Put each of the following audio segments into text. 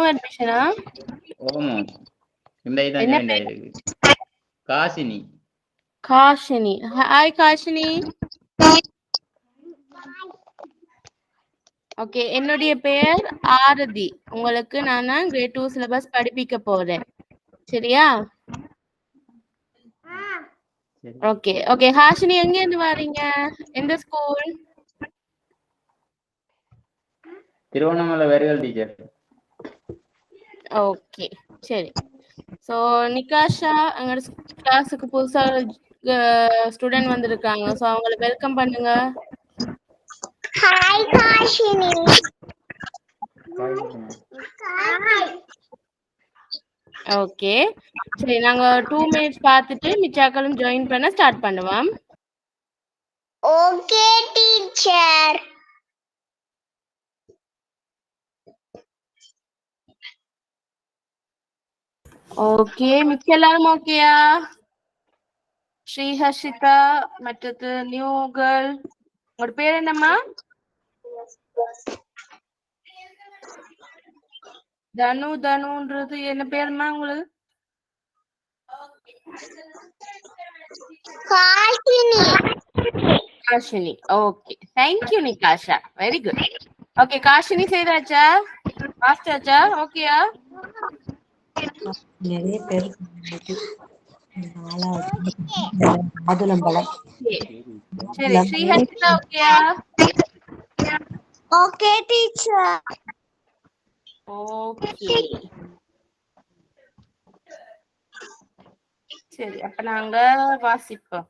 அட்மிஷனா? ஓமோ இந்த இதான் என்ன ஜாயின் ஆயிருக்கு. காசினி. காஷினி. ஹாய் காஷினி. ஓகே, என்னுடைய பெயர் ஆரதி. உங்களுக்கு நான் கிரேட் 2 சிலபஸ் படிப்பிக்க போறேன். சரியா? Okay okay. ஹாஷினி எங்க இருந்து வரீங்க? எந்த ஸ்கூல்? திருவண்ணாமலை வெரிகல் டீச்சர். ஓகே சரி. ஸோ நிகாஷா எங்களோட கிளாஸுக்கு புதுசா ஸ்டூடெண்ட் வந்திருக்காங்க. ஸோ அவங்களை வெல்கம் பண்ணுங்க. ஹாய் காஷினி. ஓகே சரி, நாங்க 2 மினிட்ஸ் பார்த்துட்டு மிச்சாக்களும் ஜாயின் பண்ண ஸ்டார்ட் பண்ணுவோம். Okay teacher. ஓகே, மிச்ச எல்லாரும் ஓகேயா? ஸ்ரீஹர்ஷிதா, மற்றது நியூ கேர்ள். உங்களோட பேர் என்னம்மா? தனு. தனுன்றது என்ன பேருமா உங்களுக்கு? Kashini. Kashini. Okay, thank you Nikasha. Very good. Okay, Kashini செய்தாச்சா? பாஸ்டாச்சா? ஓகேயா? நிறைய பேர் மாதுளம்பழம். சரி, ஸ்ரீஹர்ஷிதா ஓகேயா? Okay teacher. ஓகே சரி, அப்ப நாங்க வாசிப்போம்.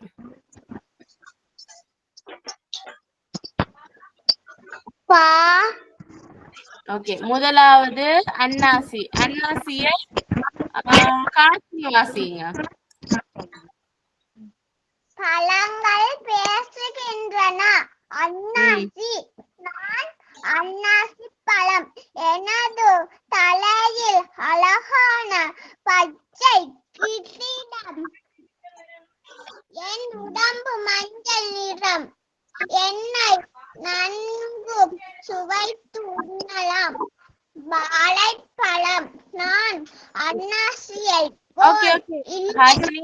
பா. ஓகே, முதலாவது அன்னாசி. அன்னாசிய காட்சி வாசிங்க. பழங்கள் பேசுகின்றன. அன்னாசி. நான் அன்னாசி பழம். எனது தலையில் அழகான பச்சை கிரீடம். என் உடம்பு மஞ்சள் நிறம். என்னை நன்கு சுவைத்து உண்ணலாம். வாழைப்பழம். நான் அன்னாசியை okay okay. Hashini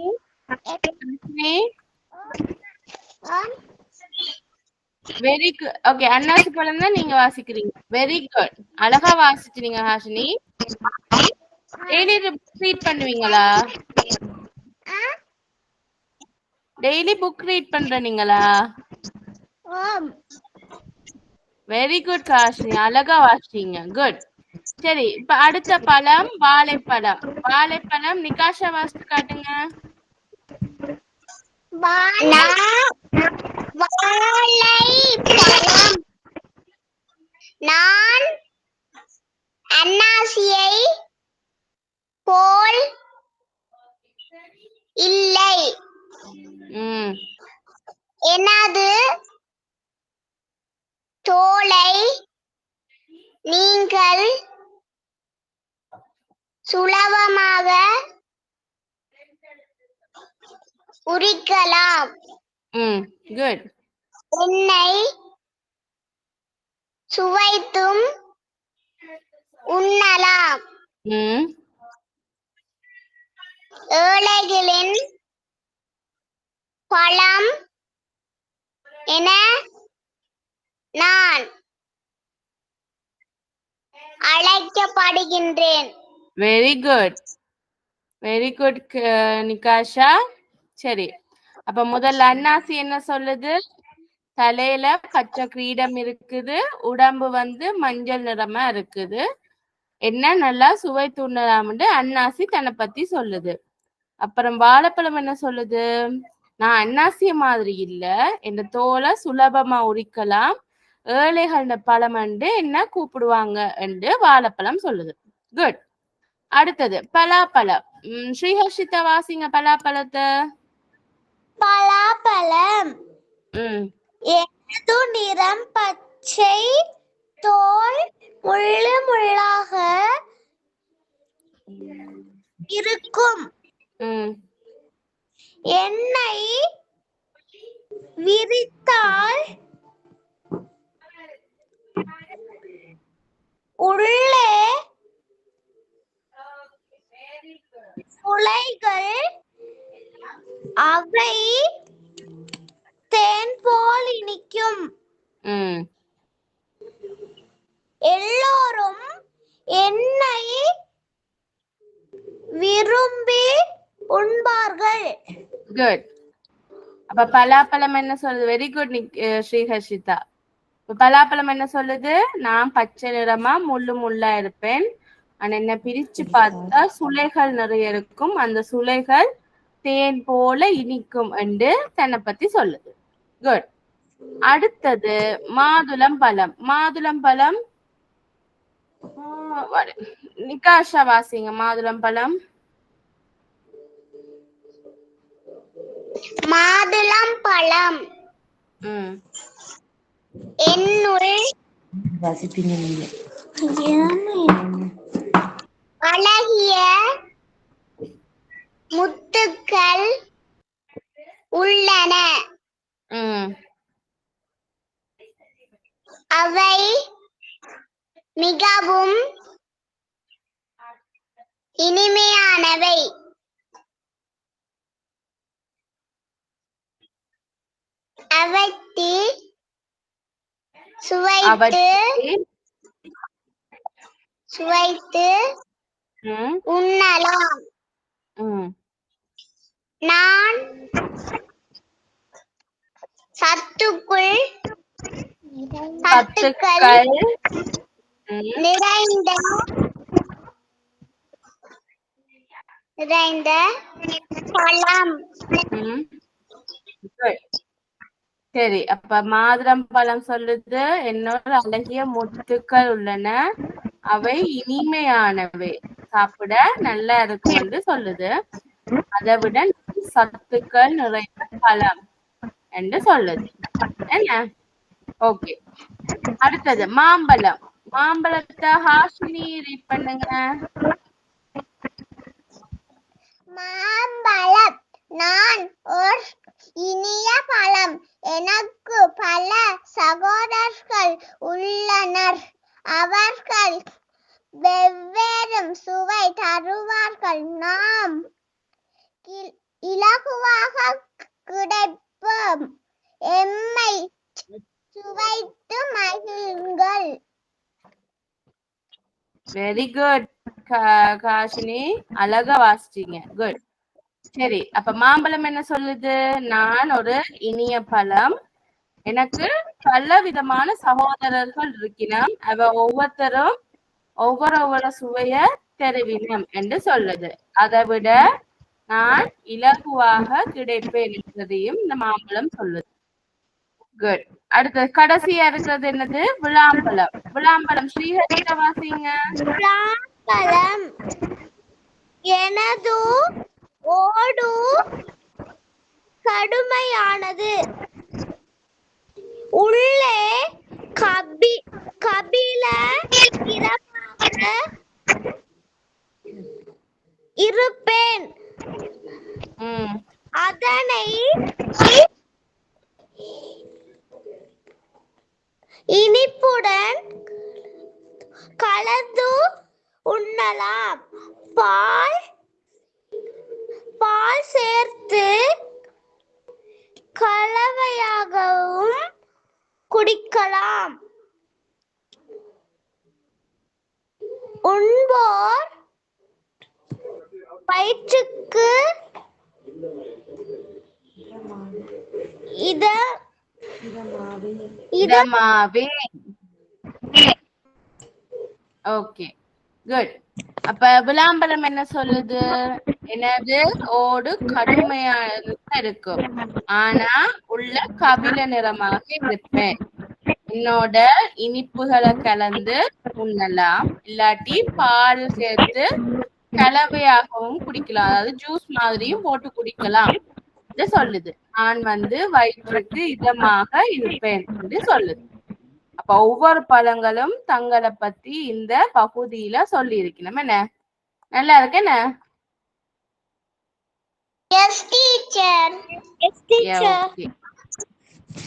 very good. Okay, அன்னாசி பழம் தான் நீங்க வாசிக்கிறீங்க. வெரி குட், அழகா வாசிச்சீங்க ஹாஷினி. டெய்லி புக் ரீட் பண்ணுவீங்களா? டெய்லி புக் ரீட் பண்றீங்களா? வெரி குட் ஹாஷினி, அழகா வாசிச்சீங்க. குட். சரி, இப்ப அடுத்த பழம் வாழைப்பழம். வாழைப்பழம் நிகாஷா வாசிச்சு காட்டுங்க. வாழைப்பழம். நான் அன்னாசியை போல் இல்லை. எனது தோலை நீங்கள் சுலபமாக உரிக்கலாம். குட். என்னை சுவைத்தும் உண்ணலாம். ஏழைகளின் பழம் என நான் அழைக்கப்படுகின்றேன். Very good, very good Nikasha. சரி, அப்ப முதல்ல அன்னாசி என்ன சொல்லுது? தலையில பச்சை கிரீடம் இருக்குது, உடம்பு மஞ்சள் நிறமா இருக்குது, என்ன நல்லா சுவை தூண்டலாம்னு அன்னாசி தன்னை பத்தி சொல்லுது. அப்புறம் வாழைப்பழம் என்ன சொல்லுது? நான் அன்னாசிய மாதிரி இல்ல, என் தோலை சுலபமா உரிக்கலாம், ஏழைகள பழம் என்ன கூப்பிடுவாங்க என்று வாழைப்பழம் சொல்லுது. குட். அடுத்தது பலாப்பழம். ஸ்ரீஹர்ஷிதா வாசிங்க பலாப்பழத்தை. பலாப்பழம். எனது நிறம் பச்சை, தோல் முள்ளு முள்ளாக இருக்கும். என்னை விரித்தால் உள்ளே முளைகள் அவை தேன் போல் இனிக்கும். ம் எல்லோரும் என்னை விரும்பி உண்பார்கள். குட். அப்ப பலாப்பழம் என்ன சொல்லுது? Very good Sriharshita. பலாப்பழம் என்ன சொல்லுது? நான் பச்சை நிறமா முள்ளு முள்ளா இருப்பேன். ஆனா என்ன பிரிச்சு பார்த்தா சுளைகள் நிறைய இருக்கும். அந்த சுளைகள் தேன் போல இனிக்கும் என்று தன்னை பத்தி சொல்லுது. குட். அடுத்தது மாதுளம் பழம். மாதுளம் பழம் நிகாஷா வாசிங்க. மாதுளம் பழம். மாதுளம் பழம் என்னுள் வாசிப்பீங்க நீங்க. அழகிய முத்துக்கள் உள்ளன. அவை மிகவும் இனிமையானவை. அவற்றை சுவைத்து உண்ணலாம். நான் சத்துக்கள் நிறைந்த பழம். சரி, அப்ப மாதுளம் பழம் சொல்லுது என்னோட அழகிய முத்துக்கள் உள்ளன, அவை இனிமையானவை, சாப்பிட நல்லா இருக்கும் என்று சொல்லுது. அதை விட சத்துக்கள் நிறைந்த பழம் என்று சொல்லுது. என்ன? ஓகே. அடுத்தது மாம்பழம். மாம்பழத்தை ஹாஷினி ரீட் பண்ணுங்க. மாம்பழம் நான் ஒரு இனிய பழம். எனக்கு பல சகோதரர்கள் உள்ளனர். அவர்கள் வெவ்வேறு சுவை தருவார்கள். நாம் இலகுவாக கிடைப்போம். எம்மை சுவைத்து மகிழுங்கள். வெரி குட் காஷினி, அழகா வாசிச்சீங்க. குட். சரி, அப்ப மாம்பழம் என்ன சொல்லுது? நான் ஒரு இனிய பழம். எனக்கு பல விதமான சகோதரர்கள் இருக்கிறோம். அவ ஒவ்வொருத்தரும் ஒவ்வொரு சுவைய தெரிவினம் என்று சொல்லுது. அதை விட நான் இலகுவாக கிடைப்பேன் என்பதையும் இந்த மாம்பழம் சொல்லுது. குட். அடுத்து கடைசியா இருக்கிறது என்னது? விளாம்பழம். விளாம்பழம் ஸ்ரீஹரிட்ட வாசிங்க. விளாம்பழம் எனது ஓடு கடுமையானது. உள்ளே கபில இருப்பேன். அதனை இனிப்புடன் கலந்து உண்ணலாம். பால் சேர்த்து கலவையாகவும் குடிக்கலாம். உண்போர் வயிற்றுக்கு இதமாவே. Okay, good. அப்ப விளாம்பழம் என்ன சொல்லுது? எனது ஓடு கடுமையாக இருக்கும், ஆனா உள்ள கபில நிறமாக இருப்பேன். என்னோட இனிப்புகளை கலந்து உண்ணலாம், இல்லாட்டி பால் சேர்த்து கலவையாகவும் குடிக்கலாம், அதாவது ஜூஸ் மாதிரியும் போட்டு குடிக்கலாம் என்று சொல்லுது. நான் வயிற்றுக்கு இதமாக இருப்பேன் என்று சொல்லுது. அப்ப ஒவ்வொரு பழங்களும் தங்களை பத்தி இந்த பகுதியில சொல்லி இருக்கணும். என்ன? நல்லா இருக்கு என்ன?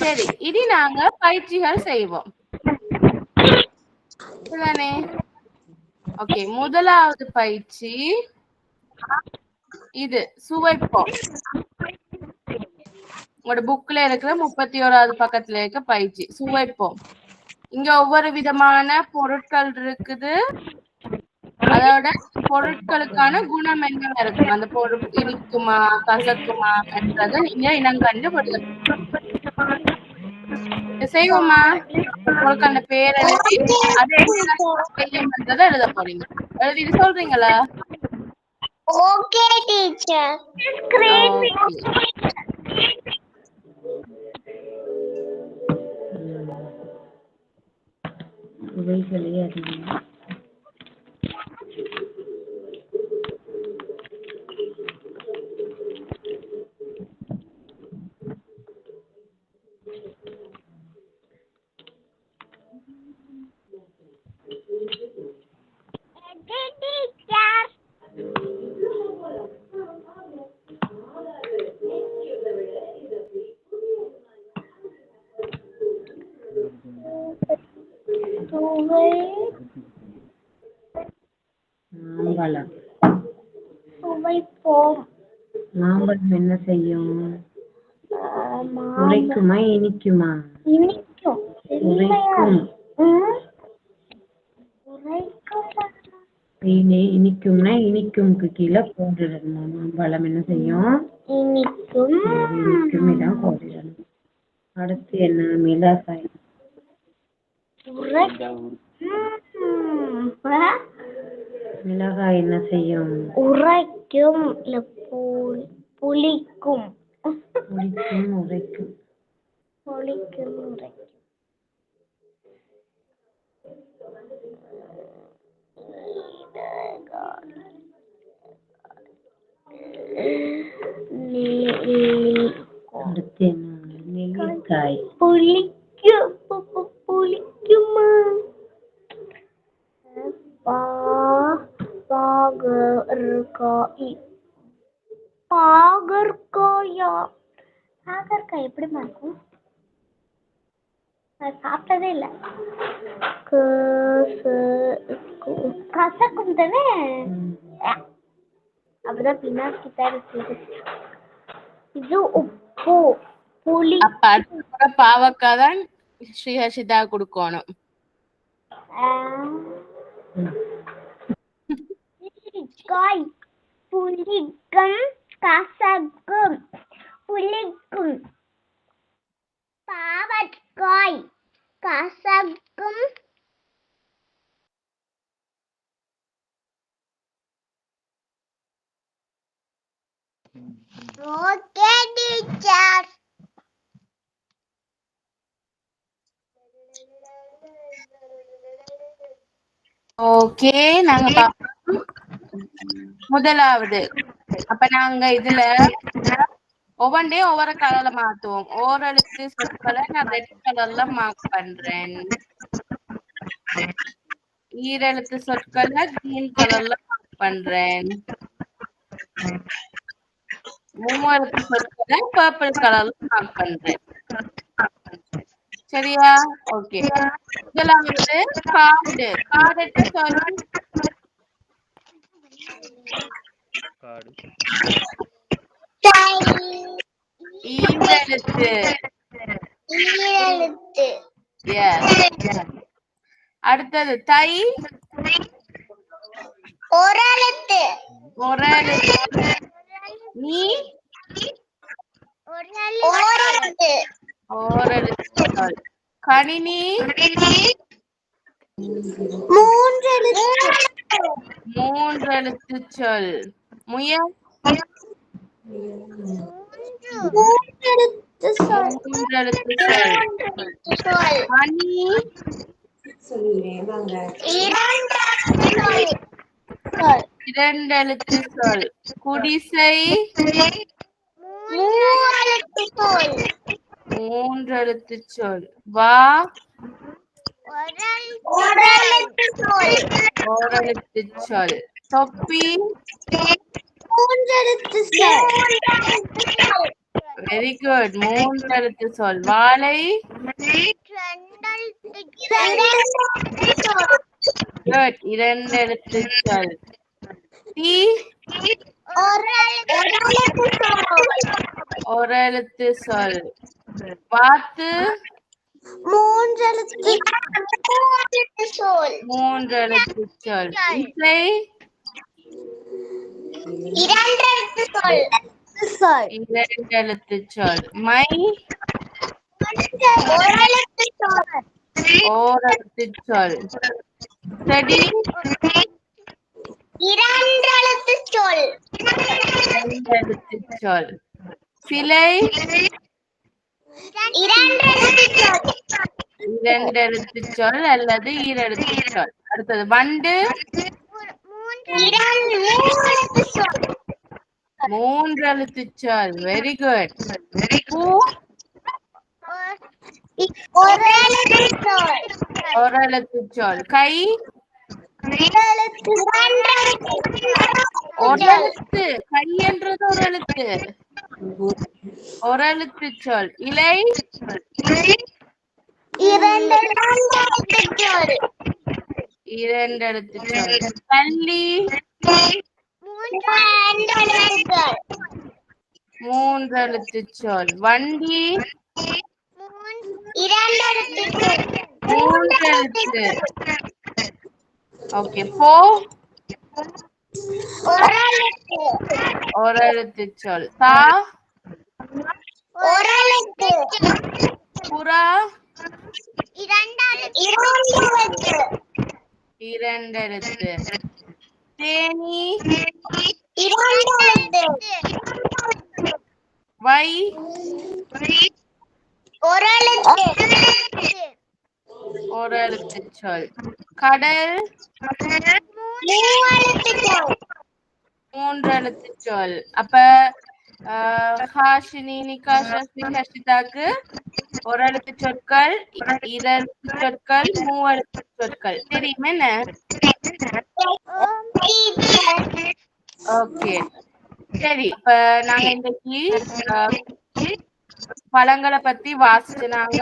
சரி, இனி நாங்க பயிற்சிகள் செய்வோம். ஓகே, முதலாவது பயிற்சி இது சுவைப்போம். உங்களோட புக்ல இருக்கிற 31வது பக்கத்துல இருக்க பயிற்சி சுவைப்போம். இங்க ஒவ்வொரு விதமான பொருட்கள் இருக்குது. அதோட பொருட்களுக்கான குணம் என்ன இருக்கும், அந்த பொருள் இனிக்குமா கசக்குமா என்றதை நீங்க இனங்கண்டு விடுதல் செய்வோமா? உங்களுக்கு அந்த பேர் எழுதி அதை என்னன்றதை எழுத போறீங்க. எழுதிட்டு சொல்றீங்களா? Okay teacher. இவைகளே அறிய மாம்பழம். சுவைப்போம். மாம்பழம் என்ன செய்யும்? உரைக்குமா இனிக்குமா? இனிக்கும். உரைக்கும். இனிக்கும்னா இனிக்கும்க்கு கீழே போட்டுடணும். மாம்பழம் என்ன செய்யும்? இனிக்கும். இனிக்கும் இதான் போட்டுடணும். அடுத்து என்ன? மிளகாய். மிளகாய் என்ன செய்யும்? உரைக்கும். புளிக்கும். புளிக்கும் உரைக்கும். புளிக்கும் உரைக்கும். அடுத்து என்ன? நெல்லிக்காய். புளிக்குமா? பாகற்காயா? பாகற்காய் எப்படி இருக்கும்? சாப்பிட்டதே இல்ல. கசக்கும் தானே? அப்படிதான் பின்னாடி தயாரிச்சு. இது உப்பு புளி. பாவக்காய் தான் ஸ்ரீஹர்ஷிதா கொடுக்கணும். காய் புளிக்கும் கசக்கும். புளிக்கும். பாவற்காய் கசக்கும். Okay teacher. ஓகே, நாங்க பார்ப்போம். முதலாவது அப்ப நாங்க இதுல ஒவ்வொன்றையும் ஒவ்வொரு கலர்ல மாத்துவோம். ஓரெழுத்து சொற்களை நான் ரெட் கலர்ல மார்க் பண்றேன். ஈரெழுத்து சொற்களை கிரீன் கலர்ல மார்க் பண்றேன். மூவெழுத்து சொற்களை பர்பிள் கலர்ல மார்க் பண்றேன். சரியா? ஓகே. முதலாவது காடு. காடுட்டு சொல். ஈரெழுத்து. அடுத்தது தை. ஓரெழுத்து. நீ ஓரெழுத்து. சொல். கணினி. மூன்றெழுத்து சொல். முயல். மூன்றெழுத்து சொல். மணி. இரண்டெழுத்து சொல். குடிசை. மூன்றெழுத்து சொல். வா. ஓரெழுத்து சொல். தொப்பி. Very good. மூன்றெழுத்து சொல். வாழை. குட். இரண்டெழுத்து சொல். டீ. ஒரு எழுத்து சொல். வாத்து மூன்றெழுத்து சொல். மூன்று எழுத்து சொல். இசை இரண்டெழுத்து சொல். இரண்டு எழுத்து சொல். மை ஓரெழுத்து சொல். ஓர் எழுத்து சொல். செடி இரண்டெழுத்து சொல். இரண்டு எழுத்து சொல். சிலை இரண்டெழுத்து சொல். இரண்டு எழுத்து சொல் அல்லது ஈரெழுத்து சொல். அடுத்தது வண்டு மூன்றெழுத்து சொல். மூன்று எழுத்து சொல். Very good. பூ ஓரெழுத்து சொல். ஒரு எழுத்து சொல். கை இரண்டெழுத்து ஒரு எழுத்து. கை என்றது ஒரு எழுத்து. ஒரு எழுத்து சொல். இலை இரண்டெழுத்து சொல். இரண்டு எழுத்து சொல். பள்ளி மூன்றெழுத்து சொல். மூன்று எழுத்து சொல். வண்டி இரண்டெழுத்து சொல். மூன்று எழுத்து. ஓகே. போ ஓரெழுத்து. ஒரு எழுத்து சொல். தா ஓரெழுத்து. புறா இரண்டெழுத்து. இரண்டு எழுத்து. தேனி இரண்டெழுத்து. வை ஓரெழுத்து. ஒரு எழுத்து சொல். கடல் மூவெழுத்து சொல். மூன்று எழுத்து சொல். அப்ப ஹாஷினி, நிகாஷா, ஹர்ஷிதாக்கு ஒரு எழுத்து சொற்கள், இரண்டு சொற்கள், மூவெழுத்து சொற்கள் தெரியுமா என்ன? ஓகே சரி. இப்ப நாங்க இன்னைக்கு பழங்களை பத்தி வாசிச்சுனாங்க.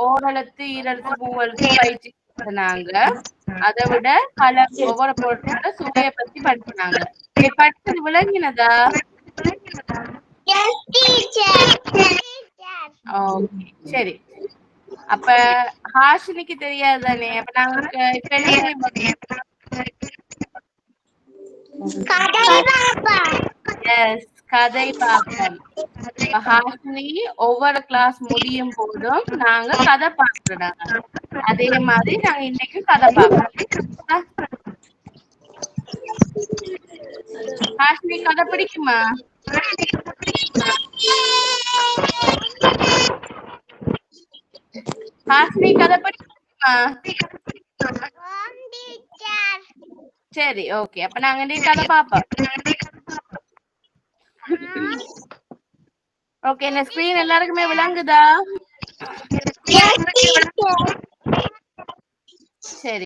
ஓரெழுத்து, ஈரெழுத்து, மூவெழுத்து பயிற்சி நாங்க. அதை விட பல ஒவ்வொரு பொருட்களோட சுவையை பத்தி படிச்சுனாங்க. படிச்சது விளங்கினதா? ஓகே சரி. அப்ப ஹாஷினிக்கு தெரியாதானே? அப்ப நாங்க இப்ப என்ன செய்ய கதை பார்ப்போம். ஹாஷினி ஒவ்வொரு கிளாஸ் முடியும் போதும் நாங்க கதை பார்க்கிறோம். அதே மாதிரி நாங்க இன்னைக்கு கதை பார்ப்போம். ஹாஷினி கதை பிடிக்குமா? ஹாஷினி கதை பிடிக்குமா? சரி ஓகே. அப்ப நாங்க இன்னைக்கு கதை பார்ப்போம். ஓகே. இந்த ஸ்கிரீன் எல்லாருக்குமே விளங்குதா?